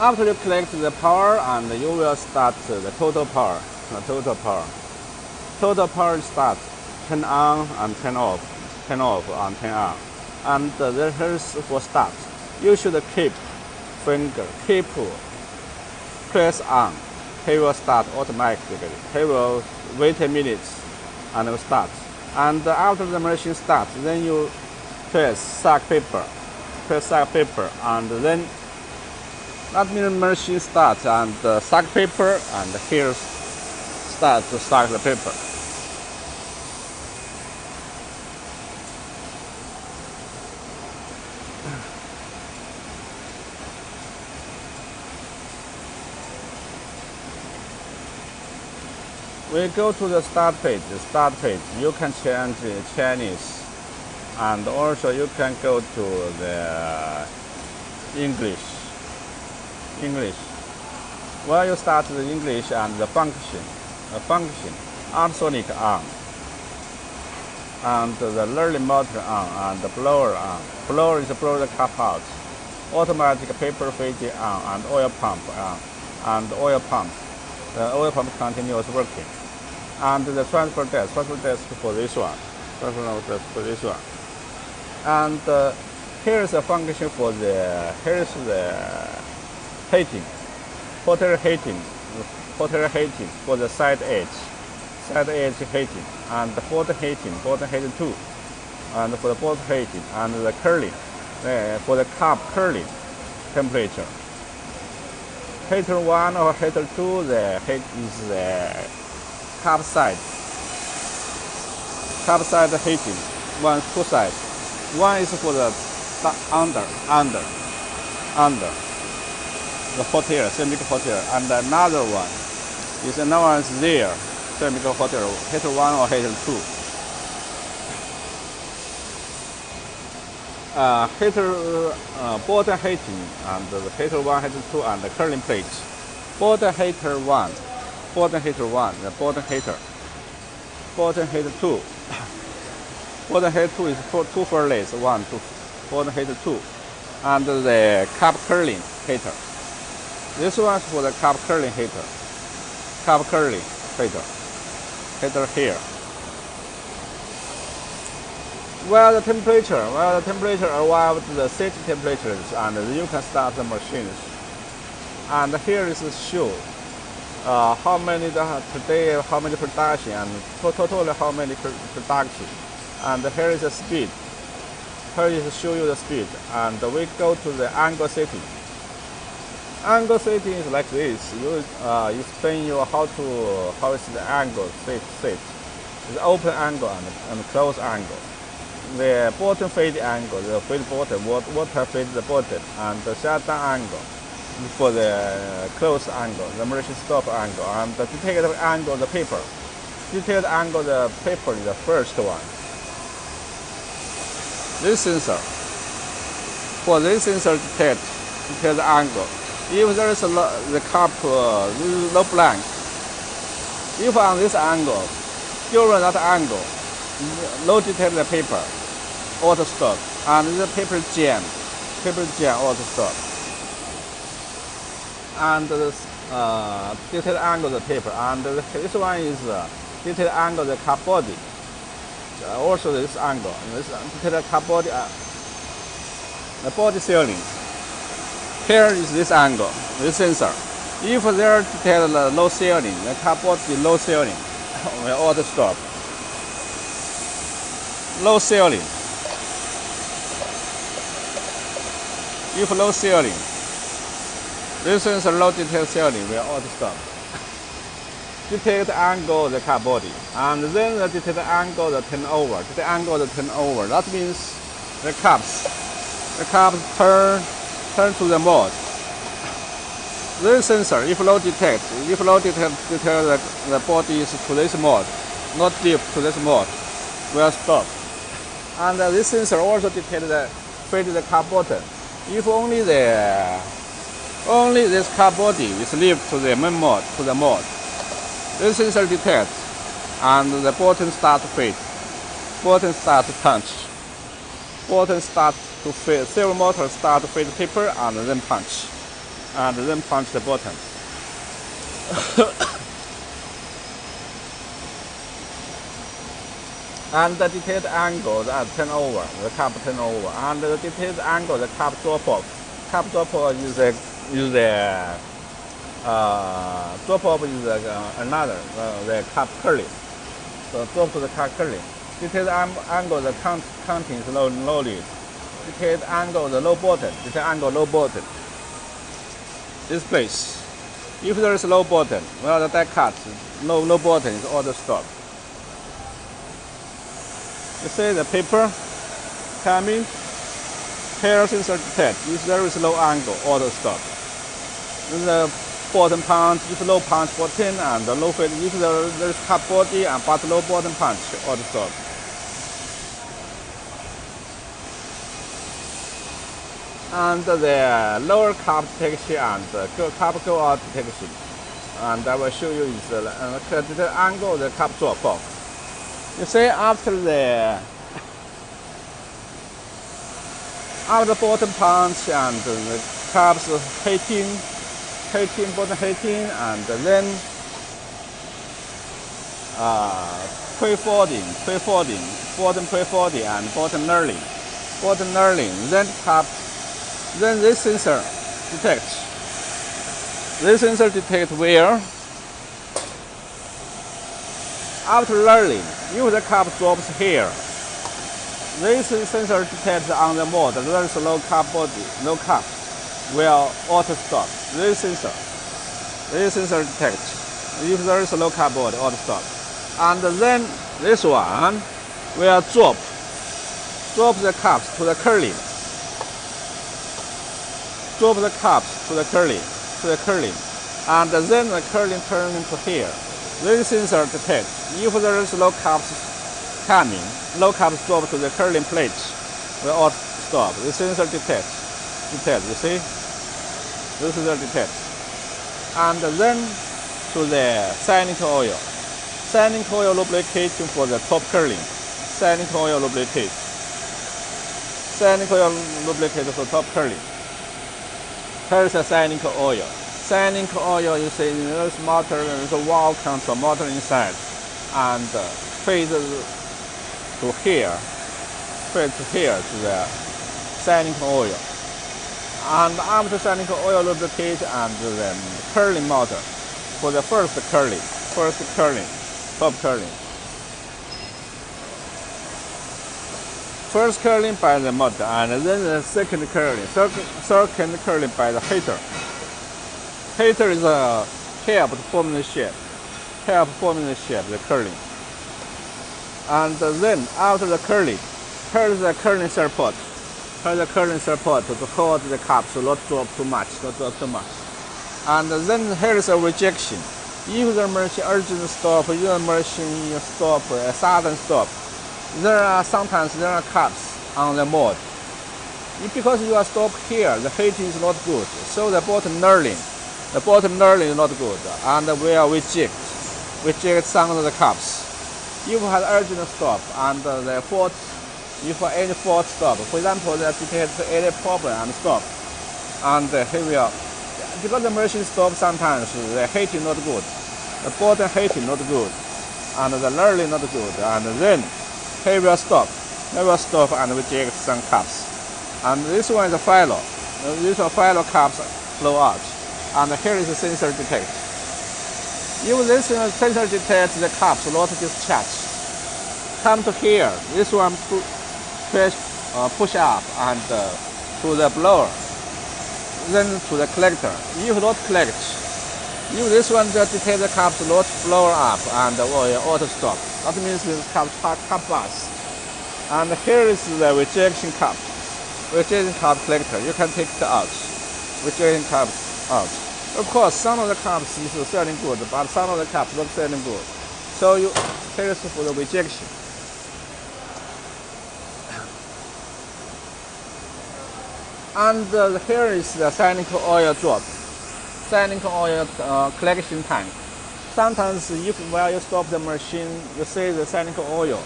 After you collect the power, and you will start the total power. Total power starts, turn on and turn off and turn on. And here's for start. You should keep press on. He will start automatically. He will wait a minute and will start. And after the machine starts, then you press sack paper, and then that means machine starts and sack paper, and here start to sack the paper. We go to the start page. You can change Chinese, and also you can go to the English. Well, you start the English and the function, ultrasonic on, and the learning motor on, and the blower on. Blower is blow the cup out. Automatic paper feeding on, and oil pump on, and oil pump. The oil pump continues working. And the transfer desk for this one. And here's a function for here's the heating, portal heating for the side edge heating, and the bottom heating 2, and for the bottom heating, and the curling, for the cup curling temperature. Heater 1 or heater 2, the heat is the cup side heating. Two sides. One is for the under the hot air, semi-hot air, and another one is there, semi-hot air, heater 1 or heater 2. Heater bottom heating, and the heater 1, heater 2, and the curling plate. Bottom heater 1, the bottom heater 2. Bottom heater 2 is two furnaces, 1, 2. Bottom heater 2, and the cup curling heater. This one is for the cup curling heater. Heater here. While the temperature arrives the set temperatures, and you can start the machines. And here is the show how many today, how many production, and total how many production. And here is the speed. Here is show you the speed. And we go to the angle setting. Angle setting is like this. You explain you how is the angle set. It's open angle and close angle. The bottom fade angle, the fade bottom, water fade the bottom, and the shutdown angle for the close angle, the machine stop angle, and the detailed angle the paper. Detailed angle the paper is the first one. This sensor. For this sensor detect detailed angle. If there is the cup low blank, if on this angle, during that angle, no detect the paper, auto stop, and the paper jam auto stop. And the detailed angle the paper, and this one is detailed angle the cup body. Also this angle, this detailed cup body, the body sealing. Here is this angle, this sensor. If there detailed low sealing, the cup body low sealing, we auto stop. Low sealing. If low sealing, this sensor low detail sealing will auto stop. Detailed angle the car body, and then the detailed angle the turnover. That means the cups turn to the mode. This sensor, if low detect the body is to this mode, not deep to this mode, will stop. And this sensor also detect the car bottom. If only this car body is left to the main mode, this sensor detects, and the bottom start to fade, bottom start to punch, bottom start to fade. Servo motor start to fade paper and then punch. and then punch the button. And the detailed angle at turnover, the cap turnover, and the detailed angle, the cap drop off. Cap drop off is drop off is another the cap curling. So drop to the cap curling. Detailed angle, the counting is low lead. Detailed angle, the low button. Detailed angle, low button. This place. If there is a low button, well, the die cut, low button is auto stop. You see the paper coming, here sensor detect. If there is low angle, auto stop. Then the bottom punch, if low punch button and the low fit, if there is cut body and but low bottom punch, auto stop. And the lower cap detection and the cap go out detection. And I will show you is the angle, the cap drop off. You see after the bottom punch and the caps hitting, bottom hitting, and then pre-folding, bottom pre-folding and bottom knurling, then cap. Then this sensor detects. This sensor detects where after knurling, if the cap drops here, this sensor detects on the mode there is low cap body, low cap will auto stop. This sensor detects if there is a low cap body, auto stop. And then this one will drop the caps to the curling. Drop the caps to the curling, and then the curling turns into here. This sensor detects if there is low caps coming, low caps drop to the curling plate, will auto stop. The sensor detects. You see, this sensor detects, and then to the silent oil lubricating for the top curling. Silent oil lubricate for top curling. Here is a silent oil. Silent oil, you see, there is motor, there is a valve control motor inside, and feed to here to the silent oil. And after silent oil lubricate and then curling motor for the first curling, top curling. First curling by the motor, and then the second curling by the heater. Heater is a help forming the shape, the curling. And then after the curling, here is the curling support. To hold the caps, not drop too much. And then here is a rejection. If the machine urgent stop, if the machine stop, a sudden stop, sometimes there are caps on the mode. Because you are stopped here, the heating is not good. So the bottom knurling is not good, and will reject some of the caps. If you have urgent stop and the fault, if any fault stop, for example, the detect any problem and stop, and he will, because the machine stop sometimes the heating not good, the bottom heating not good, and the knurling not good, and then he will stop and reject some caps. And this one is a failure. These are failure caps flow out. And here is the sensor detect. If this sensor detects the caps not discharge, come to here. This one push up and to the blower, then to the collector. If not collect, if this one detects the caps not blower up and auto stop, that means the cap bus. And here is the rejection cap collector. You can take it out. Rejection cap out. Of course, some of the caps is selling good, but some of the caps not selling good. So here is for the rejection. And here is the silent oil drop. Silent oil collection tank. Sometimes while you stop the machine, you see the silent oil.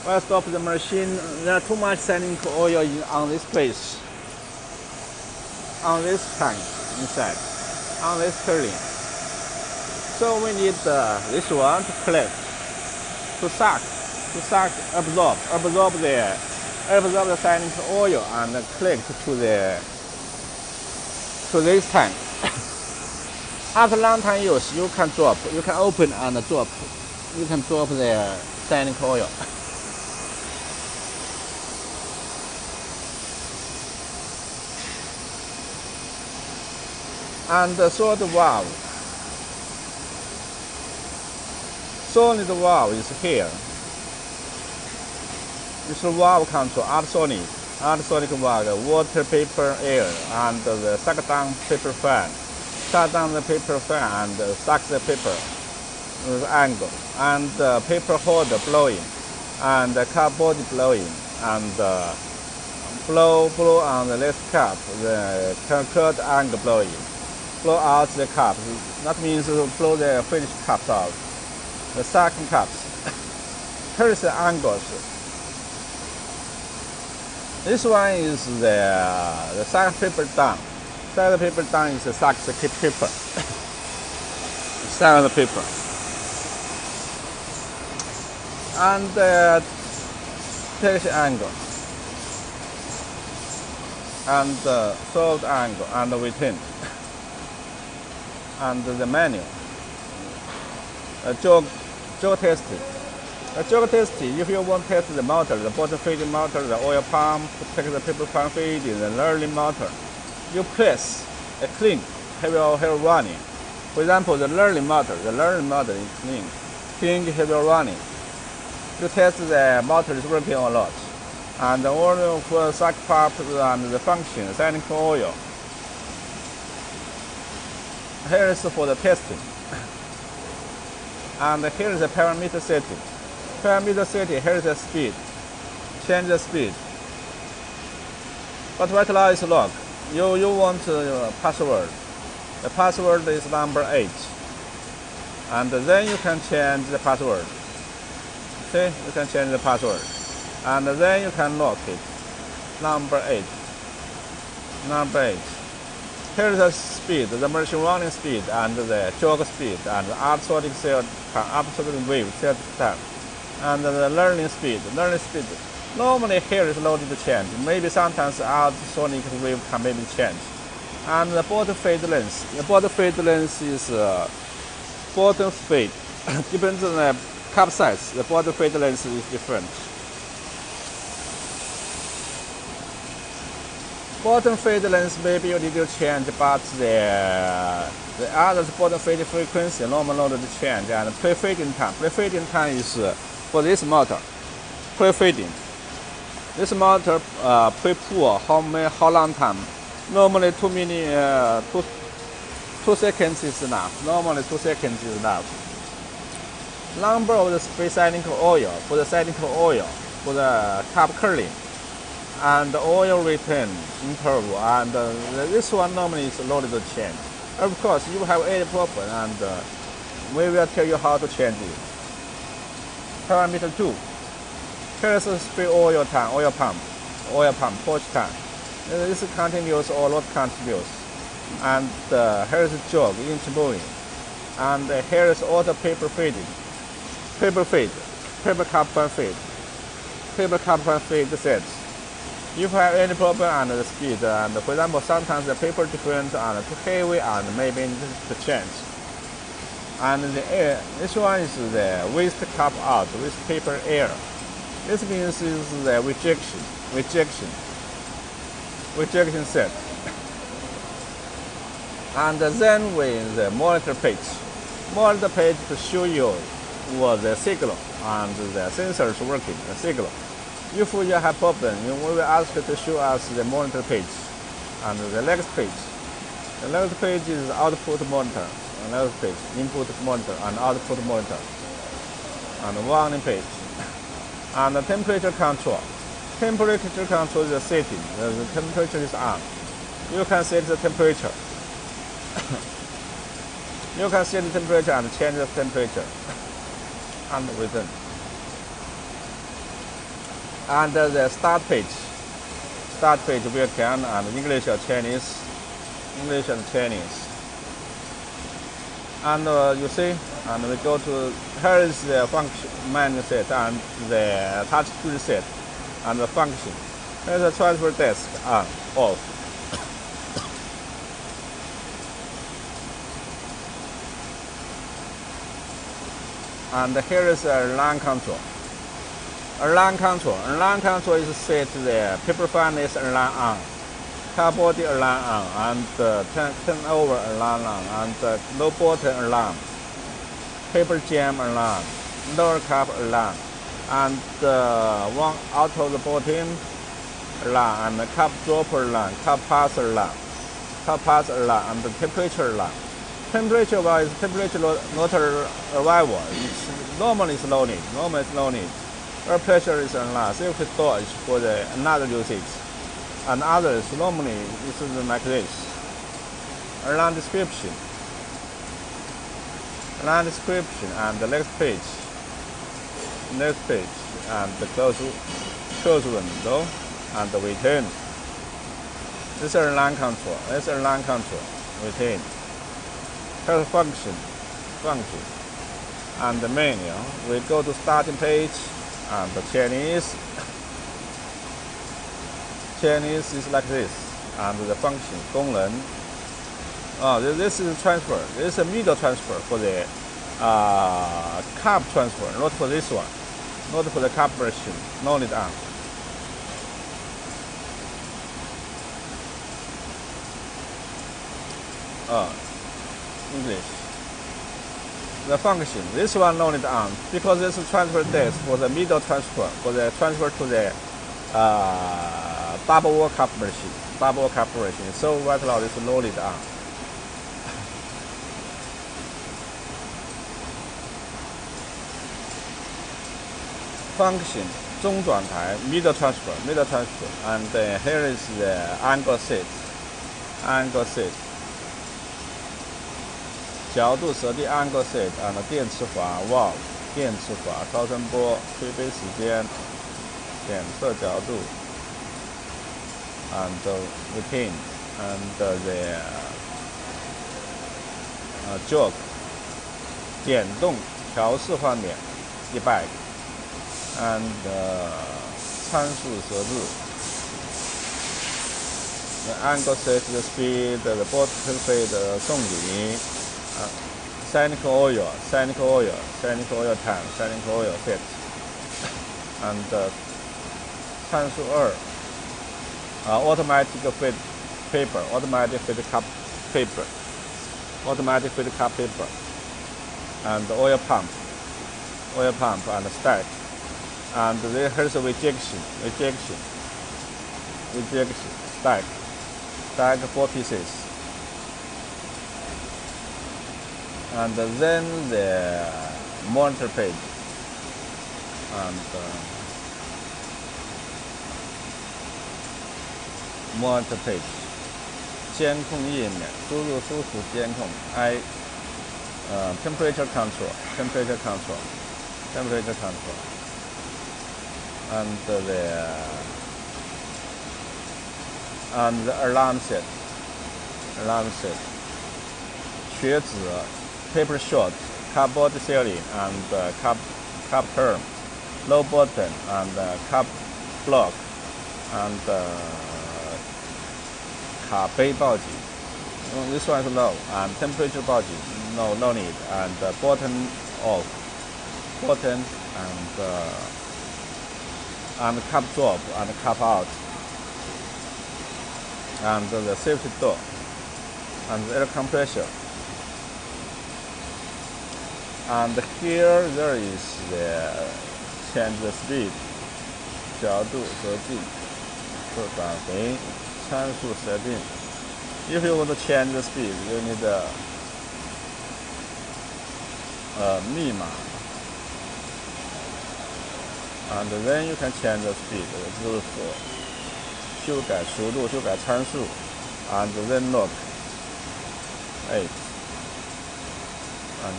While stop the machine, there are too much silent oil on this place, on this tank. inside on this curling. So we need this one to collect, to suck, absorb the silent oil and collect to this tank. After long time use, you can open and drop, you can drop the silent oil. And the solid valve. Solid valve is here. This valve control ultrasonic valve, water, paper, air, and the suck down paper fan. Shut down the paper fan and suck the paper with angle, and the paper holder blowing, and the cup body blowing, and blow on the left cup, the curved angle blowing. Blow out the cups. That means blow the finished cups out. The sucking cups. Here is the angles. This one is the suck paper down. Suck paper down is the suck paper. Suck the paper. And the tension angle. And the soft angle and the return. And the manual. Jog testing. Jog testing, if you want to test the motor, the bottom feeding motor, the oil pump, check the paper pump feeding, the learning motor, you press a clean, heavy running. For example, the learning motor is clean, heavy running. You test the motor is working or not. And the oil for suck pump and the function, silent oil. Here is for the testing. And here is the parameter setting. Parameter setting, here is the speed. Change the speed. But right now is lock. You want password. The password is number 8. And then you can change the password. Okay, you can change the password. And then you can lock it. Number 8. Here is the speed, the machine running speed, and the jog speed, and the ultrasonic wave set time, and the learning speed. Normally here is loaded to change. Maybe sometimes ultrasonic wave can maybe change. And the bottom fade length. The bottom fade length is bottom fade. Depends on the cup size. The bottom fade length is different. Bottom fade length maybe you need to change, but the other bottom fade frequency normal loaded to change. And pre-fading time. Pre-fading time is for this motor. Pre-fading. This motor pre-pour how long time? Normally 2 seconds is enough. Normally 2 seconds is enough. Number of the spray silent oil for the silent oil for the cup curling. And the oil return interval, and this one normally is loaded to change. Of course, you have any problem, and we will tell you how to change it. Parameter 2. Here is a spray oil tank, oil pump, push tank. This is continuous or not continuous. And here is a jog, inch moving. And here is auto paper fading. Paper fade, paper cup fade, paper cup fade sets. If you have any problem and the speed, and for example, sometimes the paper different and too heavy and maybe need to change. And the air, this one is the waste cup out, waste paper air. This means is the rejection set. And then with the monitor page to show you what the signal and the sensors working, the signal. If you have problem, we will ask to show us the monitor page and the next page. The next page is output monitor, next page input monitor and output monitor, and warning page. And the temperature control. Temperature control is the setting. The temperature is on. You can set the temperature. You can set the temperature and change the temperature and return. And the start page we can, and English or Chinese, English and Chinese. And you see, and we go to, here is the function menu set and the touch tool set and the function. Here's the transfer desk on, off. And here is a line control. Line control is set the paper furnace alarm on, cardboard alarm on, and turnover alarm on, and low bottom alarm, paper jam alarm, lower cup alarm, and one out of the bottom alarm, and the cup dropper alarm, cup pass alarm, and the temperature alarm. Temperature wise, temperature not arrival. It's normally is no need. Air pressure is unlocked. Safety storage for the another usage. And others normally is like this. Alarm description. And the next page. And the close window and the return. This is alarm control. Return. Here's function. And the menu. We go to starting page. And the Chinese is like this, and the function 功能. This is transfer. This is a middle transfer for the cup transfer, not for this one, not for the cup version. No need on. English. The function, this one no need on, because this is transfer desk for the middle transfer, for the transfer to the double cup machine. So right now this no need on. Function, 中转台, middle transfer, and here is the angle set. 角度设定 angle set and 电磁阀 valve 超声波推杯时间检测角度 and routine and the jog 点动调试换点 debug and 参数设置 the angle set, the speed, the bottle fade 送礼Sanic oil tank, sanic oil fit, and 参数2 automatic fit cup paper, and oil pump and stack, and here's a rejection, stack 4 pieces. And then the monitor page and monitor page 监控页面，输入输出监控 temperature control and the alarm set 缺纸 paper short, cardboard ceiling, and cup term, low button, and cup block, and 卡杯报警. This one is low, and temperature 报警 no need, and button off, and cup drop and cup out, and the safety door, and the air compressor. And here there is the change the speed, 角度设定，返回参数设定. If you want to change the speed, you need密码, and then you can change the speed, 字符，修改速度，修改参数, and then lock 8. And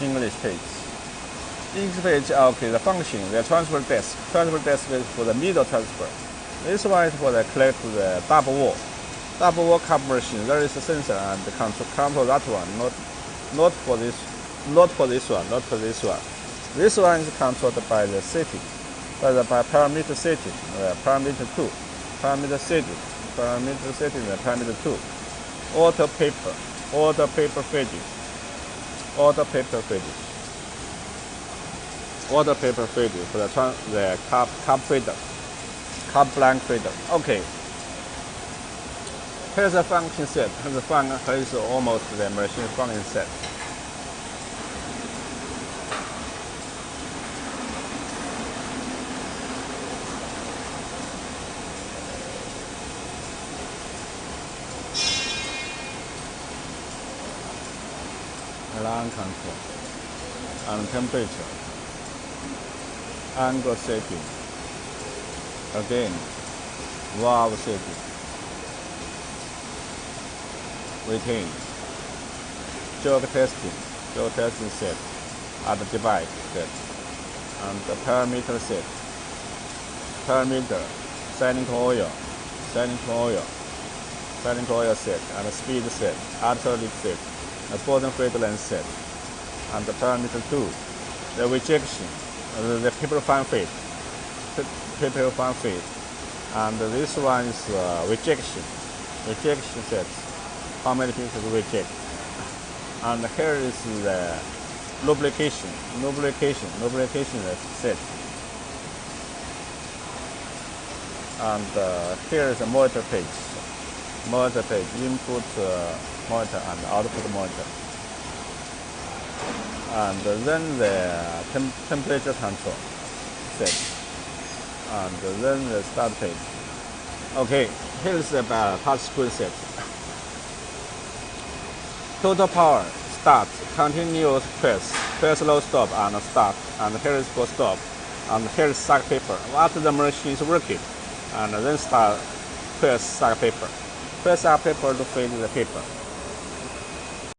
English page. Okay, the function, the transfer desk is for the middle transfer. This one is for the collect the double wall cup machine. There is a sensor and control that one, not for this one. This one is controlled by the setting, by parameter setting, parameter 2, parameter setting, the parameter 2, auto paper fading, for the cup fader, cup blank fader. Okay. Here's a function set. Here's almost the machine function set. Alarm control and temperature, angle setting, again, valve setting, retain, jog testing set, at the device set, and the parameter set, setting oil set, and speed set, absolute set, the bottom feed length set, and the parameter 2, the rejection, the paper fan feed, and this one is rejection set, how many pieces reject, and here is the lubrication set, and here is a monitor page, input monitor and output monitor, and then the temperature control set, and then the start page. Okay, here is the touch screen set. Total power, start, continuous press low stop and start, and here is for stop, and here is sack paper. After the machine is working, and then press sack paper to feed the paper.